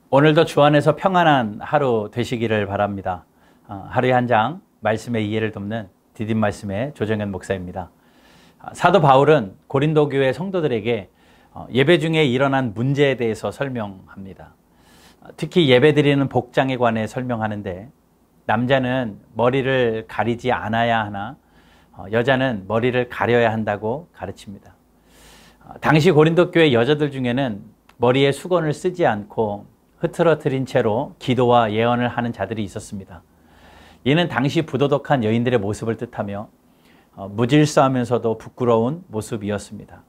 오늘도 주 안에서 평안한 하루 되시기를 바랍니다. 하루에 한 장 말씀의 이해를 돕는 디딤 말씀의 조정현 목사입니다. 사도 바울은 고린도 교회 성도들에게 예배 중에 일어난 문제에 대해서 설명합니다. 특히 예배드리는 복장에 관해 설명하는데, 남자는 머리를 가리지 않아야 하나 여자는 머리를 가려야 한다고 가르칩니다. 당시 고린도 교회 여자들 중에는 머리에 수건을 쓰지 않고 흐트러뜨린 채로 기도와 예언을 하는 자들이 있었습니다. 이는 당시 부도덕한 여인들의 모습을 뜻하며 무질서하면서도 부끄러운 모습이었습니다.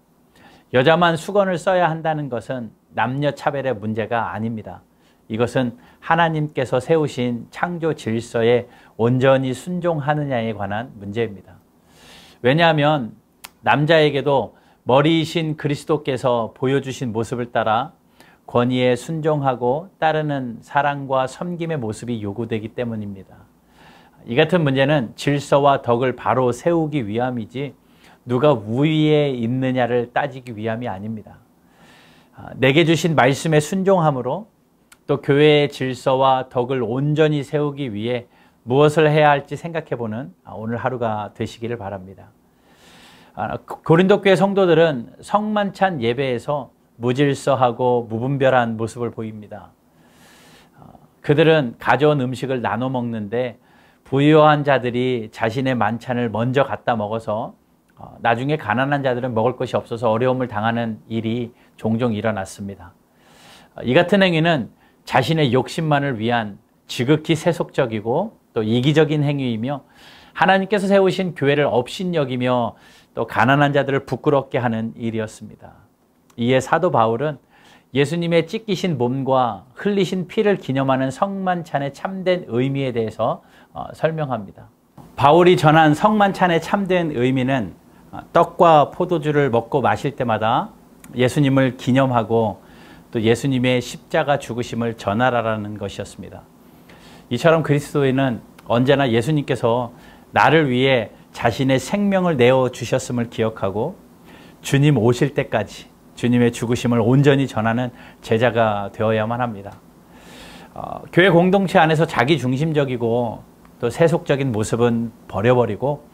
여자만 수건을 써야 한다는 것은 남녀 차별의 문제가 아닙니다. 이것은 하나님께서 세우신 창조 질서에 온전히 순종하느냐에 관한 문제입니다. 왜냐하면 남자에게도 머리이신 그리스도께서 보여주신 모습을 따라 권위에 순종하고 따르는 사랑과 섬김의 모습이 요구되기 때문입니다. 이 같은 문제는 질서와 덕을 바로 세우기 위함이지 누가 우위에 있느냐를 따지기 위함이 아닙니다. 내게 주신 말씀에 순종함으로 또 교회의 질서와 덕을 온전히 세우기 위해 무엇을 해야 할지 생각해보는 오늘 하루가 되시기를 바랍니다. 고린도 교회 성도들은 성만찬 예배에서 무질서하고 무분별한 모습을 보입니다. 그들은 가져온 음식을 나눠 먹는데 부유한 자들이 자신의 만찬을 먼저 갖다 먹어서 나중에 가난한 자들은 먹을 것이 없어서 어려움을 당하는 일이 종종 일어났습니다. 이 같은 행위는 자신의 욕심만을 위한 지극히 세속적이고 또 이기적인 행위이며 하나님께서 세우신 교회를 업신여기며 또 가난한 자들을 부끄럽게 하는 일이었습니다. 이에 사도 바울은 예수님의 찢기신 몸과 흘리신 피를 기념하는 성만찬의 참된 의미에 대해서 설명합니다. 바울이 전한 성만찬의 참된 의미는 떡과 포도주를 먹고 마실 때마다 예수님을 기념하고 또 예수님의 십자가 죽으심을 전하라는 것이었습니다. 이처럼 그리스도인은 언제나 예수님께서 나를 위해 자신의 생명을 내어주셨음을 기억하고 주님 오실 때까지 주님의 죽으심을 온전히 전하는 제자가 되어야만 합니다. 교회 공동체 안에서 자기중심적이고 또 세속적인 모습은 버려버리고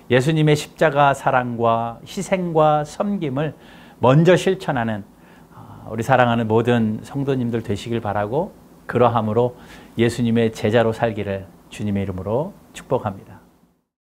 예수님의 십자가 사랑과 희생과 섬김을 먼저 실천하는 우리 사랑하는 모든 성도님들 되시길 바라고, 그러함으로 예수님의 제자로 살기를 주님의 이름으로 축복합니다.